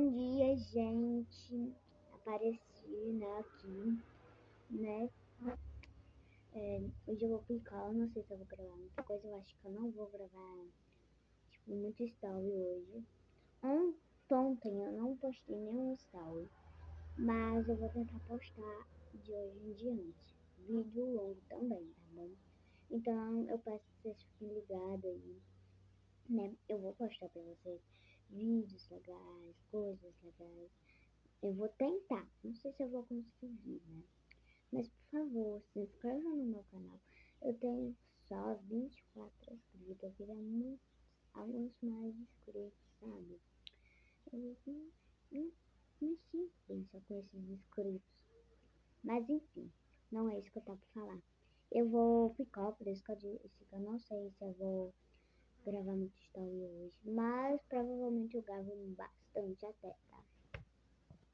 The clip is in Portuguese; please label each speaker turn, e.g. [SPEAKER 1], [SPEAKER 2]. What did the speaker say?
[SPEAKER 1] Bom dia, gente. Apareci, né, aqui, né? Hoje eu vou picar, eu não sei se eu vou gravar muita coisa, eu acho que eu não vou gravar, tipo, muito story hoje. Ontem eu não postei nenhum story, mas eu vou tentar postar de hoje em diante. Vídeo longo também, tá bom? Então eu peço que vocês fiquem ligados aí, né? Eu vou postar pra vocês vídeos legais, coisas legais. Eu vou tentar, não sei se eu vou conseguir, né? Mas por favor, se inscreva no meu canal. Eu tenho só 24 inscritos, eu queria muito alguns mais inscritos, sabe? Eu não me sinto bem só com esses inscritos. Mas enfim, não é isso que eu tava pra falar. Eu vou ficar, por isso que eu disse que eu não sei se eu vou gravar muito story hoje, mas provavelmente eu gravo bastante até.